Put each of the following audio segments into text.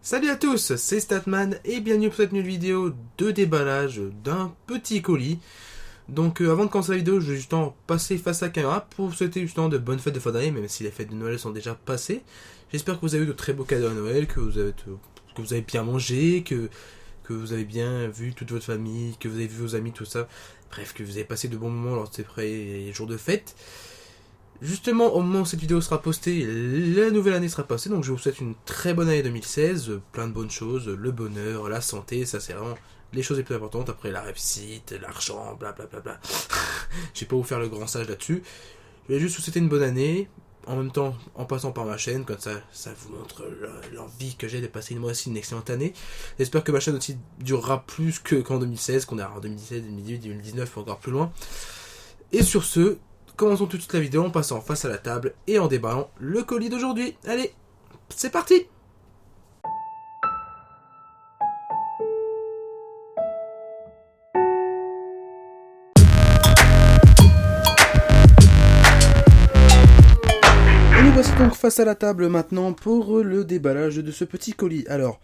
Salut à tous, c'est Statman et bienvenue pour cette nouvelle vidéo de déballage d'un petit colis. Donc avant de commencer la vidéo, je vais justement passer face à la caméra pour vous souhaiter justement de bonnes fêtes de fin d'année, même si les fêtes de Noël sont déjà passées. J'espère que vous avez eu de très beaux cadeaux à Noël, que vous avez bien mangé, que vous avez bien vu toute votre famille, que vous avez vu vos amis, tout ça. Bref, que vous avez passé de bons moments lors de ces jours de fête. Justement, au moment où cette vidéo sera postée, la nouvelle année sera passée, donc je vous souhaite une très bonne année 2016, plein de bonnes choses, le bonheur, la santé, ça c'est vraiment les choses les plus importantes, après la réussite, l'argent, blablabla. Je vais pas vous faire le grand sage là-dessus, je vais juste vous souhaiter une bonne année, en même temps en passant par ma chaîne, comme ça vous montre l'envie que j'ai de passer moi aussi une excellente année. J'espère que ma chaîne aussi durera plus qu'en 2016, qu'on est en 2017, 2018, 2019, encore plus loin. Et sur ce, commençons tout de suite la vidéo en passant face à la table et en déballant le colis d'aujourd'hui. Allez, c'est parti! Et nous voici donc face à la table maintenant pour le déballage de ce petit colis. Alors,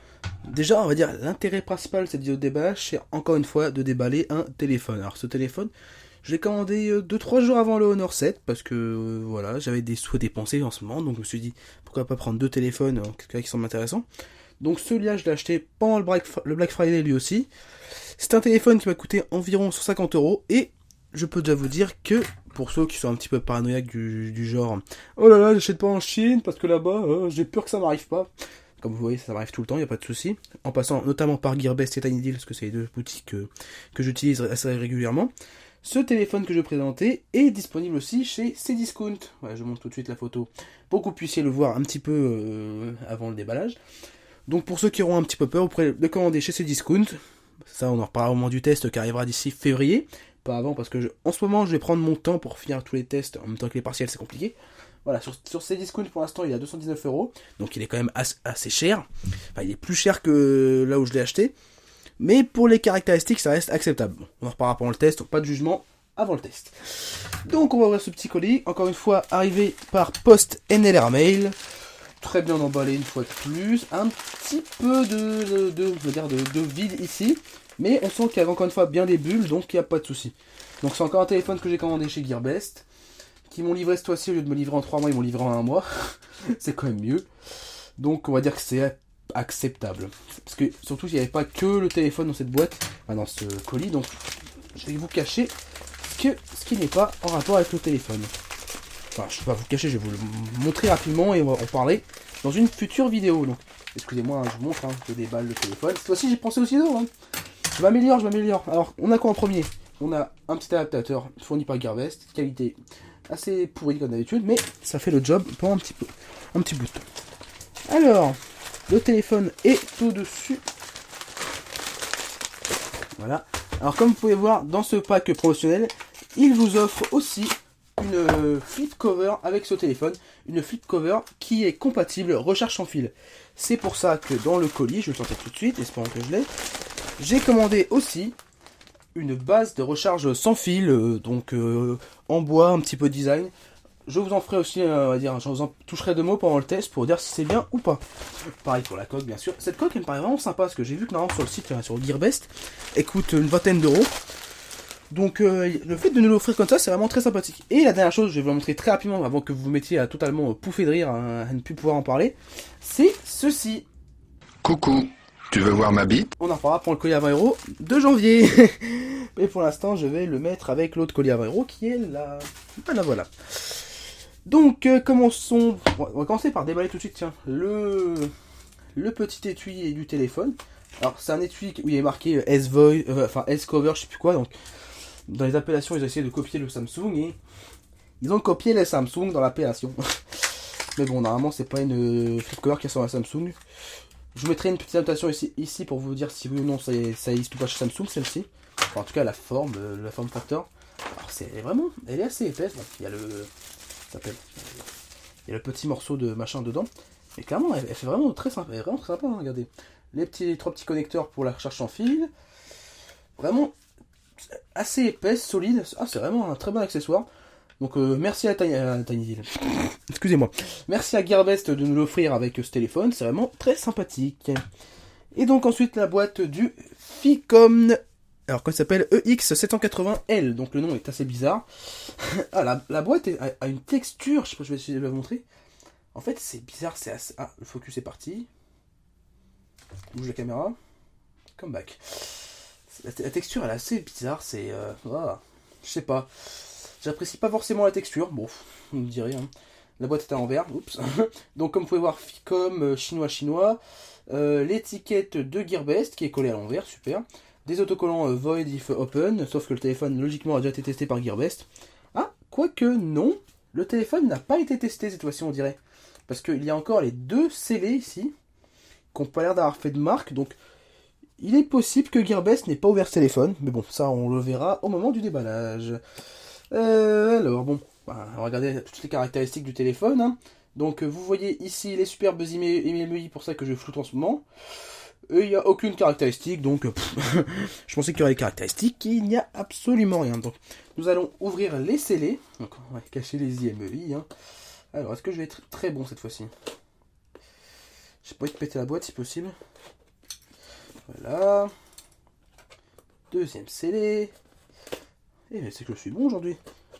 déjà, on va dire l'intérêt principal de cette vidéo de déballage, c'est encore une fois de déballer un téléphone. Alors, ce téléphone, je l'ai commandé 2-3 jours avant le Honor 7 parce que voilà, j'avais des sous dépensés en ce moment, donc je me suis dit pourquoi pas prendre deux téléphones qui semblent intéressants. Donc celui-là, je l'ai acheté pendant le Black Friday lui aussi. C'est un téléphone qui m'a coûté environ 150 € et je peux déjà vous dire que pour ceux qui sont un petit peu paranoïaques du genre oh là là, j'achète pas en Chine parce que là-bas j'ai peur que ça m'arrive pas. Comme vous voyez, ça m'arrive tout le temps, il n'y a pas de souci. En passant notamment par Gearbest et Tiny Deal, parce que c'est les deux boutiques que j'utilise assez régulièrement. Ce téléphone que je présentais est disponible aussi chez Cdiscount. Voilà, je montre tout de suite la photo pour que vous puissiez le voir un petit peu avant le déballage. Donc pour ceux qui auront un petit peu peur, vous pourrez le commander chez Cdiscount. Ça, on en reparlera au moment du test qui arrivera d'ici février. Pas avant, parce que en ce moment, je vais prendre mon temps pour finir tous les tests. En même temps que les partiels, c'est compliqué. Voilà, sur Cdiscount pour l'instant, il est à 219 €. Donc il est quand même assez cher. Enfin, il est plus cher que là où je l'ai acheté. Mais pour les caractéristiques, ça reste acceptable. On en reparlera pendant le test, pas de jugement avant le test. Donc on va ouvrir ce petit colis. Encore une fois, arrivé par poste NLR Mail. Très bien emballé une fois de plus. Un petit peu de vide ici. Mais on sent qu'il y a encore une fois bien des bulles, donc il n'y a pas de souci. Donc c'est encore un téléphone que j'ai commandé chez Gearbest. Qui m'ont livré cette fois-ci, au lieu de me livrer en 3 mois, ils m'ont livré en 1 mois. C'est quand même mieux. Donc on va dire que c'est acceptable. Parce que surtout il n'y avait pas que le téléphone dans cette boîte, enfin dans ce colis, donc je vais vous cacher ce qui n'est pas en rapport avec le téléphone. Enfin, je ne vais pas vous le cacher, je vais vous le montrer rapidement et on va en parler dans une future vidéo. Donc, excusez-moi, je vous montre, je déballe le téléphone. Cette fois-ci, j'ai pensé aussi d'eau. Je m'améliore. Alors, on a quoi en premier? On a un petit adaptateur fourni par Gearbest, qualité assez pourrie comme d'habitude, mais ça fait le job pendant un petit bout de temps. Alors, le téléphone est au-dessus. Voilà. Alors comme vous pouvez voir, dans ce pack promotionnel, il vous offre aussi une flip cover avec ce téléphone. Une flip cover qui est compatible recharge sans fil. C'est pour ça que dans le colis, je vais le sortir tout de suite, espérons que je l'ai. J'ai commandé aussi une base de recharge sans fil, en bois, un petit peu design. Je vous en ferai aussi, on va dire, je vous en toucherai 2 mots pendant le test pour dire si c'est bien ou pas. Pareil pour la coque, bien sûr. Cette coque, elle me paraît vraiment sympa parce que j'ai vu que normalement sur le site, sur Gearbest, elle coûte une vingtaine d'euros. Donc le fait de nous l'offrir comme ça, c'est vraiment très sympathique. Et la dernière chose, je vais vous la montrer très rapidement avant que vous vous mettiez à totalement pouffer de rire, à ne plus pouvoir en parler, c'est ceci. Coucou, tu veux voir ma bite? On en reparlera pour le colis à 20 € de janvier. Mais pour l'instant, je vais le mettre avec l'autre colis à 20 € qui est là. Voilà. Donc, commençons. On va commencer par déballer tout de suite, tiens, le petit étui du téléphone. Alors, c'est un étui où il est marqué S-Cover, je sais plus quoi. Donc, dans les appellations, ils ont essayé de copier le Samsung et ils ont copié le Samsung dans l'appellation. Mais bon, normalement, c'est pas une flip cover qui est sur la Samsung. Je vous mettrai une petite annotation ici pour vous dire si oui ou non ça existe ou pas chez Samsung, celle-ci. Enfin, en tout cas, la forme factor. Alors, elle est assez épaisse. Donc, il y a il y a le petit morceau de machin dedans. Et clairement, elle fait vraiment très sympa. Elle est vraiment très sympa, regardez. Les 3 petits connecteurs pour la recharge sans fil. Vraiment assez épaisse, solide. Ah, c'est vraiment un très bon accessoire. Donc merci à Tinydeal. Excusez-moi. Merci à Gearbest de nous l'offrir avec ce téléphone, c'est vraiment très sympathique. Et donc ensuite la boîte du Ficom, alors qu'elle s'appelle EX780L, donc le nom est assez bizarre. Ah, la boîte a une texture, je sais pas, je vais essayer de la montrer. En fait c'est bizarre, c'est assez... Ah, le focus est parti. Bouge la caméra. Come back. La texture elle est assez bizarre, c'est... je sais pas. J'apprécie pas forcément la texture, bon, vous me direz. Hein. La boîte est à l'envers, oups. Donc comme vous pouvez voir, Ficom chinois. L'étiquette de Gearbest qui est collée à l'envers, super. Des autocollants Void if Open, sauf que le téléphone logiquement a déjà été testé par Gearbest. Ah, quoique non, le téléphone n'a pas été testé cette fois-ci on dirait. Parce qu'il y a encore les deux scellés ici, qui n'ont pas l'air d'avoir fait de marque, donc il est possible que Gearbest n'ait pas ouvert ce téléphone, mais bon, ça on le verra au moment du déballage. Alors bon, on va regarder toutes les caractéristiques du téléphone. Hein. Donc vous voyez ici les superbes IMEI, pour ça que je floute en ce moment. Et il n'y a aucune caractéristique, donc je pensais qu'il y aurait des caractéristiques, il n'y a absolument rien. Donc nous allons ouvrir les scellés, donc on va cacher les IMEI. Hein. Alors est-ce que je vais être très bon cette fois-ci? J'ai pas envie de péter la boîte si possible. Voilà. Deuxième scellé. Et c'est que je suis bon aujourd'hui.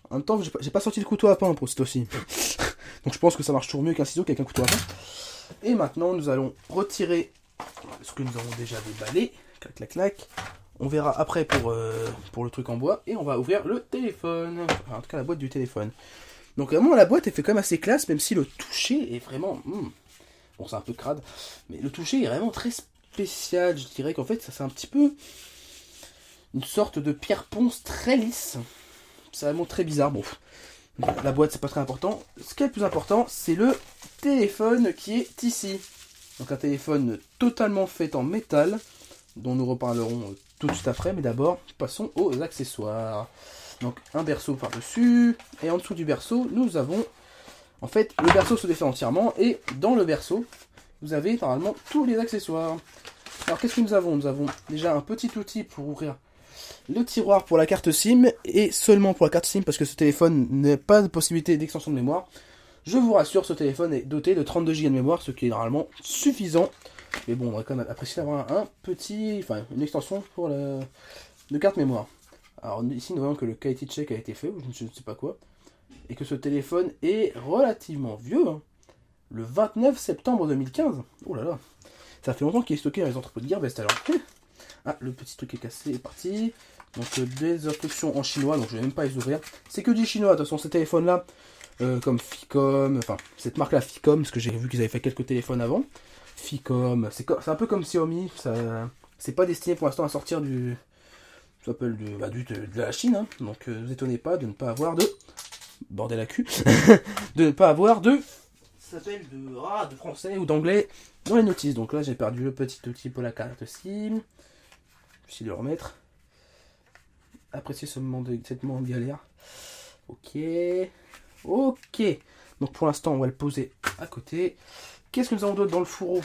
En même temps, j'ai pas sorti le couteau à pain pour cette aussi. Donc je pense que ça marche toujours mieux qu'un ciseau qu'avec un couteau à pain. Et maintenant, nous allons retirer ce que nous avons déjà déballé. Clac, clac, clac. On verra après pour le truc en bois. Et on va ouvrir le téléphone. Enfin, en tout cas, la boîte du téléphone. Donc vraiment, la boîte, elle fait quand même assez classe, même si le toucher est vraiment... Bon, c'est un peu crade. Mais le toucher est vraiment très spécial. Je dirais qu'en fait, ça c'est un petit peu... une sorte de pierre ponce très lisse. C'est vraiment très bizarre. Bon, la boîte c'est pas très important. Ce qui est le plus important, c'est le téléphone qui est ici. Donc un téléphone totalement fait en métal, dont nous reparlerons tout de suite après. Mais d'abord, passons aux accessoires. Donc un berceau par-dessus. Et en dessous du berceau, nous avons... En fait, le berceau se défait entièrement. Et dans le berceau, vous avez normalement tous les accessoires. Alors qu'est-ce que nous avons? Nous avons déjà un petit outil pour ouvrir le tiroir pour la carte SIM, et seulement pour la carte SIM, parce que ce téléphone n'a pas de possibilité d'extension de mémoire. Je vous rassure, ce téléphone est doté de 32 Go de mémoire, ce qui est normalement suffisant. Mais bon, on va quand même apprécier d'avoir une extension pour de carte mémoire. Alors ici, nous voyons que le quality check a été fait, ou je ne sais pas quoi, et que ce téléphone est relativement vieux. Hein. Le 29 septembre 2015. Oh là là, ça fait longtemps qu'il est stocké dans les entrepôts de Gearbest alors. Ah, le petit truc est cassé, est parti. Donc des instructions en chinois, donc je vais même pas les ouvrir. C'est que du chinois, de toute façon ces téléphones là, comme Ficom, enfin cette marque là Ficom, parce que j'ai vu qu'ils avaient fait quelques téléphones avant. Ficom, c'est un peu comme Xiaomi, c'est pas destiné pour l'instant à sortir de la Chine, hein. Donc ne vous étonnez pas de ne pas avoir de... Bordel à cul. De ne pas avoir de... Ça s'appelle de français ou d'anglais dans les notices. Donc là j'ai perdu le petit outil pour la carte SIM. Je vais le remettre. Appréciez cette moment de galère. Ok. Ok. Donc pour l'instant, on va le poser à côté. Qu'est-ce que nous avons d'autre dans le fourreau?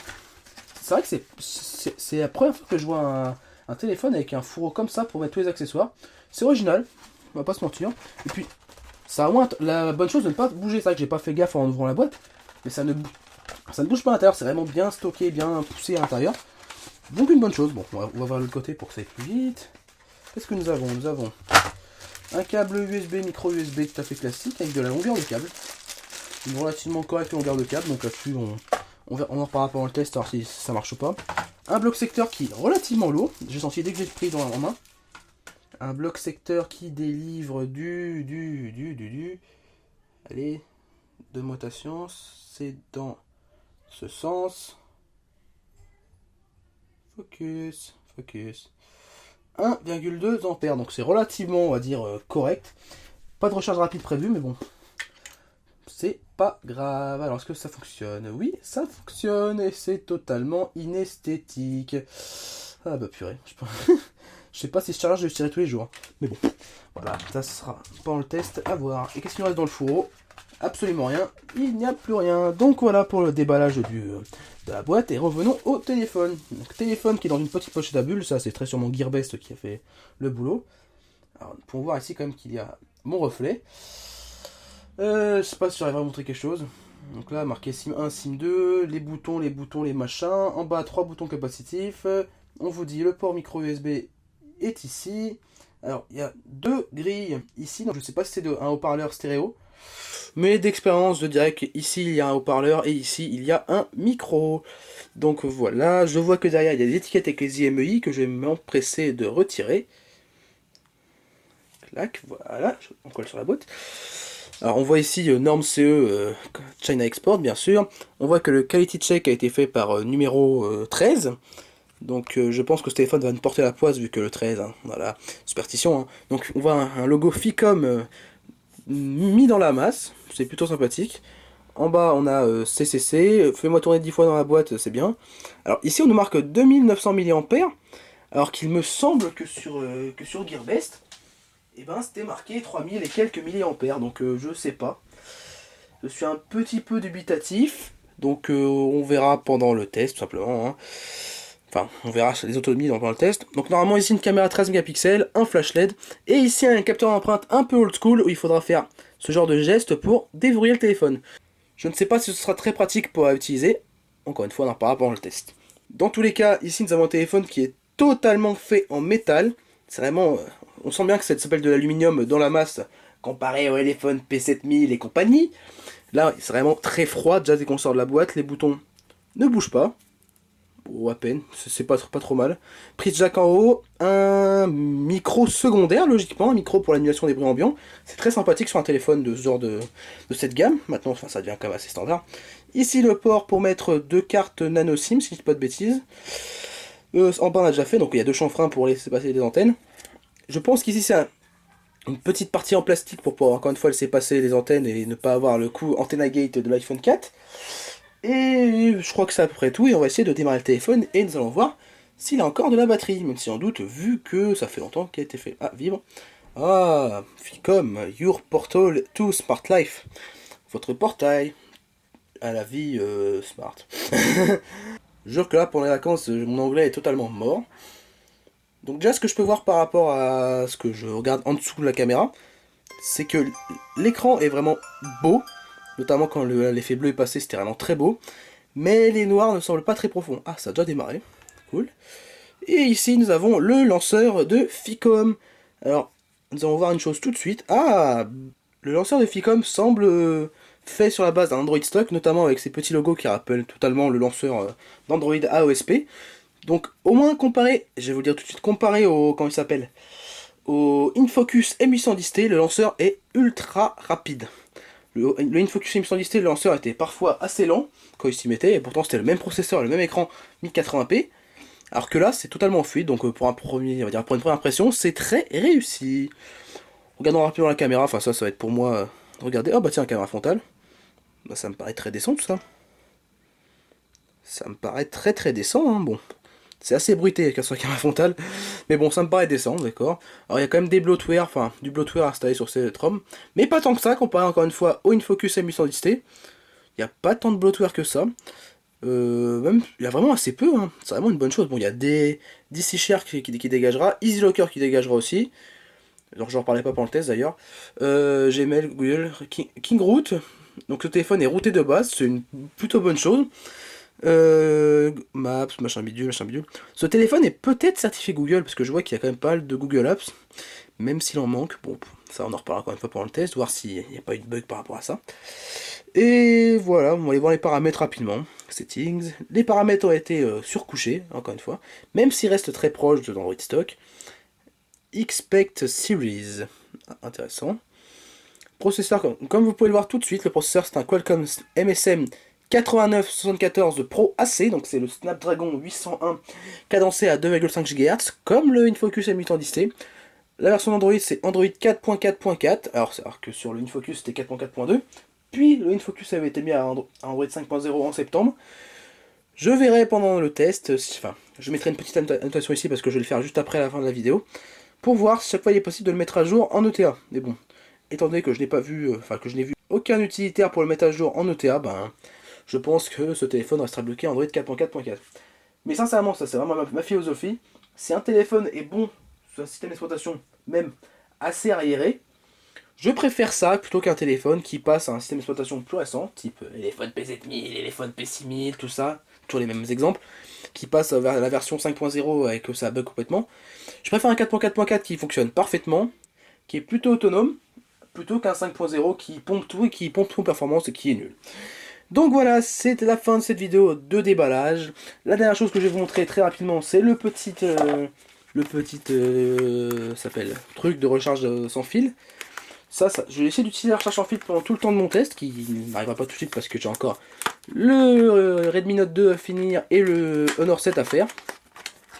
C'est vrai que c'est la première fois que je vois un téléphone avec un fourreau comme ça pour mettre tous les accessoires. C'est original, on va pas se mentir. Et puis, ça a moins la bonne chose de ne pas bouger. C'est vrai que j'ai pas fait gaffe en ouvrant la boîte. Mais ça ne bouge pas à l'intérieur. C'est vraiment bien stocké, bien poussé à l'intérieur. Donc une bonne chose. Bon, on va voir l'autre côté pour que ça aille plus vite. Qu'est-ce que nous avons? Nous avons un câble USB, micro USB tout à fait classique avec de la longueur de câble. Une relativement correcte longueur de câble. Donc là-dessus, on en reparlera pendant le test, alors si ça marche ou pas. Un bloc secteur qui est relativement lourd. J'ai senti dès que j'ai pris en main. Un bloc secteur qui délivre Allez, donne-moi ta science. C'est dans ce sens. Focus. 1,2 ampères, donc c'est relativement, on va dire, correct. Pas de recharge rapide prévue, mais bon, c'est pas grave. Alors, est-ce que ça fonctionne? Oui, ça fonctionne, et c'est totalement inesthétique. Ah bah purée, je sais pas si je charge, je tirer tous les jours. Mais bon, voilà, ça sera pendant le test, à voir. Et qu'est-ce qu'il nous reste dans le fourreau? Absolument rien, il n'y a plus rien. Donc voilà pour le déballage de la boîte, et revenons au téléphone. Donc téléphone qui est dans une petite pochette à bulles, ça c'est très sûrement Gearbest qui a fait le boulot. Alors pour voir ici quand même qu'il y a mon reflet. Je sais pas si j'arriverai à montrer quelque chose. Donc là, marqué SIM 1, SIM 2, les boutons, les machins. En bas, 3 boutons capacitifs. On vous dit le port micro USB est ici. Alors, il y a deux grilles ici. Donc, je ne sais pas si c'est un haut-parleur stéréo. Mais d'expérience, je dirais qu'ici, il y a un haut-parleur et ici, il y a un micro. Donc voilà, je vois que derrière, il y a des étiquettes avec les IMEI que je vais m'empresser de retirer. Clac, voilà, on colle sur la boîte. Alors on voit ici norme CE China Export bien sûr. On voit que le quality check a été fait par numéro 13. Donc je pense que ce téléphone va nous porter la poisse vu que le 13, hein, voilà, superstition. Hein. Donc on voit un logo Ficom mis dans la masse, c'est plutôt sympathique. En bas on a CCC, fais-moi tourner 10 fois dans la boîte, c'est bien. Alors ici on nous marque 2900 mAh, alors qu'il me semble que sur Gearbest, et ben c'était marqué 3000 et quelques milliampères, donc je sais pas. Je suis un petit peu dubitatif, donc on verra pendant le test tout simplement. Hein. Enfin, on verra les autonomies dans le test. Donc normalement ici une caméra 13 mégapixels, un flash LED, et ici un capteur d'empreinte un peu old school où il faudra faire ce genre de geste pour déverrouiller le téléphone. Je ne sais pas si ce sera très pratique pour utiliser, encore une fois on en reparlera pendant le test. Dans tous les cas, ici nous avons un téléphone qui est totalement fait en métal, c'est vraiment... on sent bien que ça s'appelle de l'aluminium dans la masse, comparé au téléphone P7000 et compagnie. Là, c'est vraiment très froid, déjà dès qu'on sort de la boîte, les boutons ne bougent pas. Ou à peine, c'est pas trop mal. Prise jack en haut, un micro secondaire, logiquement, un micro pour l'annulation des bruits ambiants. C'est très sympathique sur un téléphone de ce genre de cette gamme. Maintenant, enfin, ça devient quand même assez standard. Ici, le port pour mettre deux cartes nano SIM, si je dis pas de bêtises. En bas, on a déjà fait, donc il y a deux chanfreins pour laisser passer les antennes. Je pense qu'ici, c'est une petite partie en plastique pour pouvoir encore une fois laisser passer les antennes et ne pas avoir le coup antenna gate de l'iPhone 4. Et je crois que c'est à peu près tout, et on va essayer de démarrer le téléphone et nous allons voir s'il a encore de la batterie, même si en doute vu que ça fait longtemps qu'il a été fait. Ah, vibre. Ah, Ficom, your portal to smart life. Votre portail à la vie smart. Je jure que là, pendant les vacances, mon anglais est totalement mort. Donc déjà, ce que je peux voir par rapport à ce que je regarde en dessous de la caméra, c'est que l'écran est vraiment beau, notamment quand l'effet bleu est passé, c'était vraiment très beau, mais les noirs ne semblent pas très profonds. Ah, ça a déjà démarré, cool. Et ici, nous avons le lanceur de Ficom. Alors, nous allons voir une chose tout de suite. Ah, le lanceur de Ficom semble fait sur la base d'un Android stock, notamment avec ces petits logos qui rappellent totalement le lanceur d'Android AOSP. Donc, au moins comparé, je vais vous le dire tout de suite, comparé au, comment il s'appelle, au InFocus M810T, le lanceur est ultra rapide. Le InFocus M810T, le lanceur était parfois assez lent quand il s'y mettait, et pourtant c'était le même processeur, le même écran 1080p. Alors que là, c'est totalement fluide, donc pour un premier, on va dire pour une première impression, c'est très réussi. Regardons rapidement la caméra, enfin ça va être pour moi. Regardez, oh bah tiens, caméra frontale. Bah ça me paraît très décent tout ça. Ça me paraît très décent, hein, bon. C'est assez bruité avec la caméra frontale, mais bon, ça me paraît décent, d'accord. Alors il y a quand même des bloatware, enfin du bloatware installé sur cette ROM, mais pas tant que ça, comparé encore une fois au InFocus M810T. Il n'y a pas tant de bloatware que ça. Même, il y a vraiment assez peu, hein. C'est vraiment une bonne chose. Bon, il y a des DC Share qui dégagera, EasyLocker qui dégagera aussi. Alors, j'en reparlais pas pendant le test d'ailleurs. Gmail, Google, KingRoot. Donc, le téléphone est routé de base, c'est une plutôt bonne chose. Maps, machin bidule, machin bidule. Ce téléphone est peut-être certifié Google, parce que je vois qu'il y a quand même pas mal de Google Apps, même s'il en manque. Bon, ça on en reparlera encore une fois pendant le test, voir s'il n'y a pas eu de bug par rapport à ça. Et voilà, on va aller voir les paramètres rapidement. Settings. Les paramètres ont été surcouchés, encore une fois, même s'ils restent très proches de l'Android stock. Expect Series. Ah, intéressant. Processeur, comme vous pouvez le voir tout de suite, le processeur c'est un Qualcomm MSM 8974 Pro AC, donc c'est le Snapdragon 801 cadencé à 2,5 GHz, comme le InFocus M810T. La version d'Android c'est Android 4.4.4, alors que sur le InFocus c'était 4.4.2, puis le InFocus avait été mis à Android 5.0 en septembre. Je verrai pendant le test, enfin, je mettrai une petite annotation ici parce que je vais le faire juste après la fin de la vidéo, pour voir si chaque fois il est possible de le mettre à jour en ETA. Mais bon, étant donné que je n'ai pas vu, que je n'ai vu aucun utilitaire pour le mettre à jour en ETA, ben, je pense que ce téléphone restera bloqué Android 4.4.4. Mais sincèrement, ça c'est vraiment ma philosophie. Si un téléphone est bon sur un système d'exploitation, même assez arriéré, Je préfère ça plutôt qu'un téléphone qui passe à un système d'exploitation plus récent, type téléphone P7000, téléphone P6000, tout ça, toujours les mêmes exemples, qui passe vers la version 5.0 et que ça bug complètement. Je préfère un 4.4.4 qui fonctionne parfaitement, qui est plutôt autonome, plutôt qu'un 5.0 qui pompe tout et qui pompe tout en performance et qui est nul. Donc voilà, c'est la fin de cette vidéo de déballage. La dernière chose que je vais vous montrer très rapidement, c'est le petit s'appelle truc de recharge sans fil. Ça, je vais essayer d'utiliser la recharge sans fil pendant tout le temps de mon test, qui n'arrivera pas tout de suite parce que j'ai encore le Redmi Note 2 à finir et le Honor 7 à faire.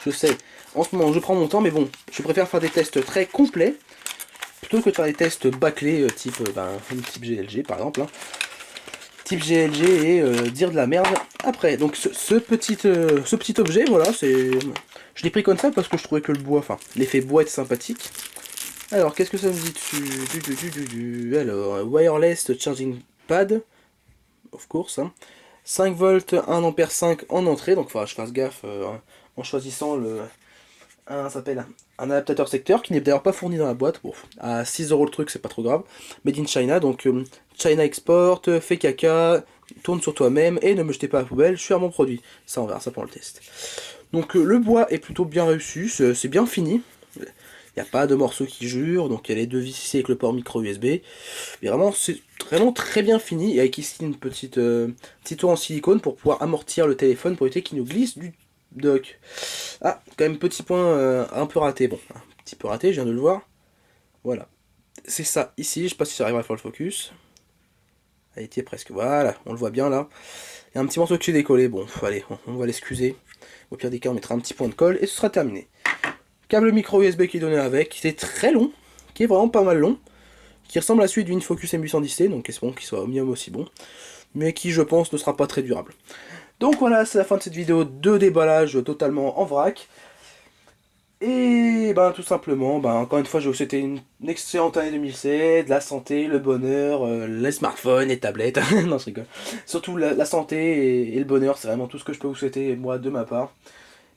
Je sais, en ce moment je prends mon temps, mais bon, je préfère faire des tests très complets plutôt que de faire des tests bâclés type GLG par exemple. Type GLG et dire de la merde après. Donc ce petit objet, voilà, je l'ai pris comme ça parce que je trouvais que le bois, l'effet bois est sympathique. Alors, qu'est-ce que ça me dit dessus? Alors, wireless charging pad, of course. 5 volts, 1 ampère 5 en entrée, donc il faudra que je fasse gaffe en choisissant un adaptateur secteur qui n'est d'ailleurs pas fourni dans la boîte. Bon, à 6 € le truc, c'est pas trop grave. Made in China, donc China Export, fais caca, tourne sur toi-même et ne me jetez pas à la poubelle, je suis à mon produit. Ça, on verra ça pendant le test. Donc, le bois est plutôt bien réussi, c'est bien fini. Il n'y a pas de morceaux qui jurent, donc il y a les deux vis ici avec le port micro USB. Mais vraiment, c'est vraiment très bien fini. Et avec ici une petite tour en silicone pour pouvoir amortir le téléphone pour éviter qu'il nous glisse du dock. Ah, quand même petit point un peu raté. Bon, un petit peu raté, je viens de le voir. Voilà. C'est ça ici, je sais pas si ça arrivera à faire le focus. Allez, tiens, presque. Voilà, on le voit bien là. Il y a un petit morceau qui est décollé. Bon, allez, on va l'excuser. Au pire des cas, on mettra un petit point de colle et ce sera terminé. Câble micro USB qui est donné avec, qui est très long, qui est vraiment pas mal long, qui ressemble à celui du Infocus M810T, donc espérons qu'il soit au minimum aussi bon, mais qui je pense ne sera pas très durable. Donc voilà, c'est la fin de cette vidéo de déballage totalement en vrac. Et tout simplement, encore une fois, je vais vous souhaiter une excellente année 2016, la santé, le bonheur, les smartphones, les tablettes, non je rigole. Surtout la santé et le bonheur, c'est vraiment tout ce que je peux vous souhaiter, moi, de ma part.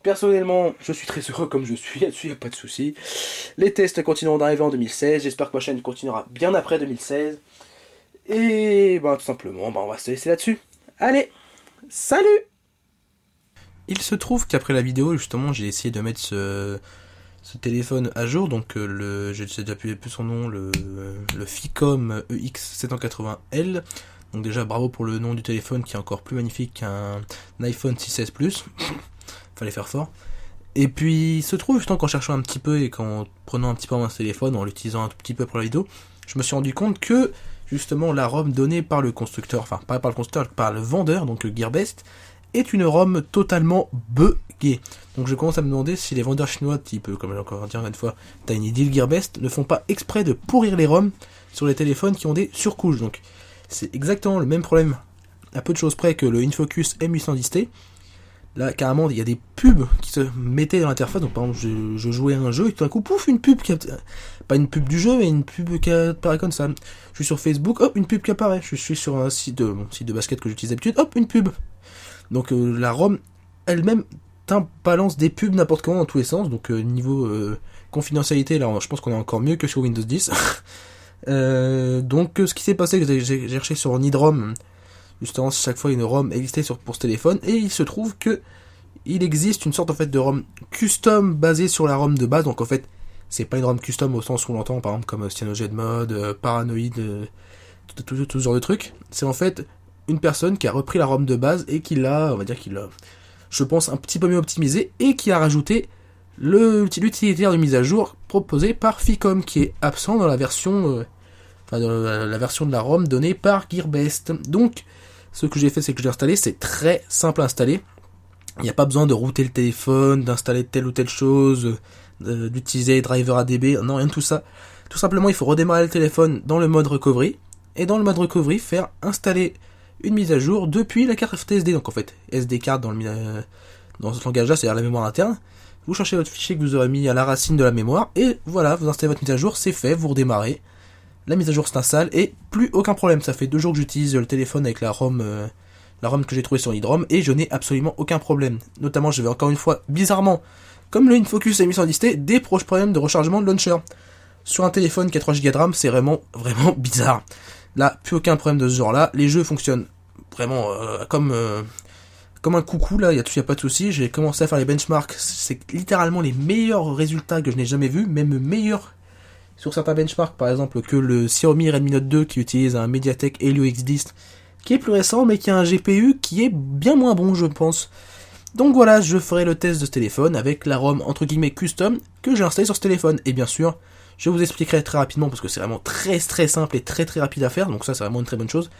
Personnellement, je suis très heureux comme je suis, là-dessus il n'y a pas de souci. Les tests continueront d'arriver en 2016, j'espère que ma chaîne continuera bien après 2016. Et tout simplement, on va se laisser là-dessus. Allez, salut! Il se trouve qu'après la vidéo, justement, j'ai essayé de mettre ce téléphone à jour, donc j'ai déjà appuyé plus son nom, le Ficom EX780L. Donc déjà, bravo pour le nom du téléphone qui est encore plus magnifique qu'un iPhone 6S Plus. Fallait faire fort. Et puis, il se trouve, justement, qu'en cherchant un petit peu et qu'en prenant un petit peu en main ce téléphone, en l'utilisant un tout petit peu pour la vidéo, je me suis rendu compte que, justement, la ROM donnée par le constructeur, enfin, pas par le constructeur, par le vendeur, donc Gearbest, est une ROM totalement buggée. Donc je commence à me demander si les vendeurs chinois, type, comme j'ai encore dit une fois, Tiny Deal, Gearbest, ne font pas exprès de pourrir les ROM sur les téléphones qui ont des surcouches. Donc, c'est exactement le même problème, à peu de choses près, que le Infocus M810T. Là, carrément, il y a des pubs qui se mettaient dans l'interface. Donc, par exemple, je jouais à un jeu et tout d'un coup, pouf, une pub pas une pub du jeu, mais une pub qui apparaît comme ça. Je suis sur Facebook, hop, une pub qui apparaît. Je suis sur mon site de basket que j'utilise d'habitude, hop, une pub. Donc, la ROM elle-même balance des pubs n'importe comment dans tous les sens. Donc, niveau confidentialité, là, je pense qu'on est encore mieux que sur Windows 10. Donc, ce qui s'est passé, j'ai cherché sur Nidrom. Justement, chaque fois une ROM existait pour ce téléphone, et il se trouve que il existe une sorte en fait de ROM custom basée sur la ROM de base. Donc en fait, c'est pas une ROM custom au sens où on l'entend, par exemple comme CyanogenMod, Paranoid, tout ce genre de trucs. C'est en fait une personne qui a repris la ROM de base et qui l'a, je pense, un petit peu mieux optimisé, et qui a rajouté l'utilitaire de mise à jour proposé par Ficom, qui est absent dans la version, la version de la ROM donnée par Gearbest. Donc ce que j'ai fait, c'est que je l'ai installé, c'est très simple à installer. Il n'y a pas besoin de router le téléphone, d'installer telle ou telle chose, d'utiliser driver ADB, non, rien de tout ça. Tout simplement, il faut redémarrer le téléphone dans le mode recovery, et dans le mode recovery, faire installer une mise à jour depuis la carte SD. Donc en fait, SD card dans ce langage-là, c'est-à-dire la mémoire interne. Vous cherchez votre fichier que vous aurez mis à la racine de la mémoire, et voilà, vous installez votre mise à jour, c'est fait, vous redémarrez. La mise à jour s'installe et plus aucun problème. Ça fait 2 jours que j'utilise le téléphone avec la ROM que j'ai trouvée sur Nidrom, et je n'ai absolument aucun problème. Notamment, j'avais encore une fois, bizarrement, comme le Infocus M810T, des problèmes de rechargement de launcher. sur un téléphone qui a 3 Go de RAM, c'est vraiment bizarre. Là, plus aucun problème de ce genre-là. Les jeux fonctionnent vraiment comme un coucou, là, il y a pas de souci. J'ai commencé à faire les benchmarks, c'est littéralement les meilleurs résultats que je n'ai jamais vus, même meilleurs sur certains benchmarks, par exemple, que le Xiaomi Redmi Note 2 qui utilise un MediaTek Helio X10, qui est plus récent, mais qui a un GPU qui est bien moins bon, je pense. Donc voilà, je ferai le test de ce téléphone avec la ROM entre guillemets custom que j'ai installée sur ce téléphone. Et bien sûr, je vous expliquerai très rapidement, parce que c'est vraiment très simple et très rapide à faire, donc ça c'est vraiment une très bonne chose,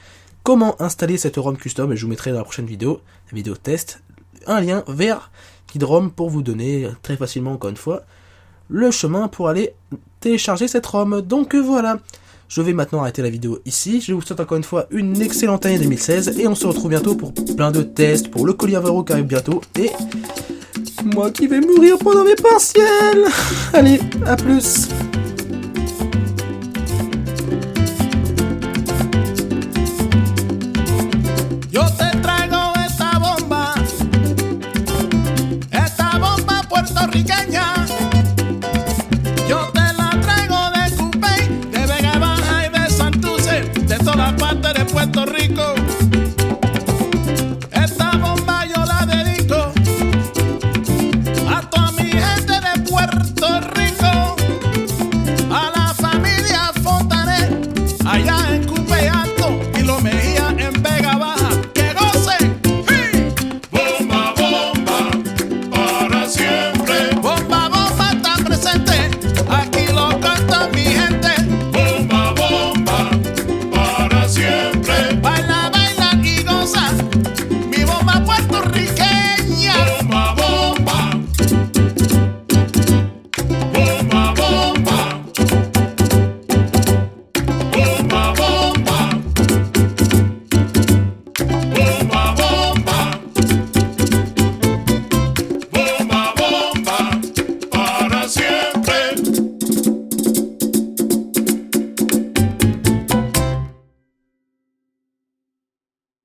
comment installer cette ROM custom, et je vous mettrai dans la prochaine vidéo, la vidéo test, un lien vers KidROM pour vous donner très facilement, encore une fois, le chemin pour aller télécharger cette ROM. Donc voilà, je vais maintenant arrêter la vidéo ici. Je vous souhaite encore une fois une excellente année 2016 et on se retrouve bientôt pour plein de tests, pour le colis Avaro qui arrive bientôt et moi qui vais mourir pendant mes partiels. Allez, à plus. Yo te traigo esta bomba puertorriqueña.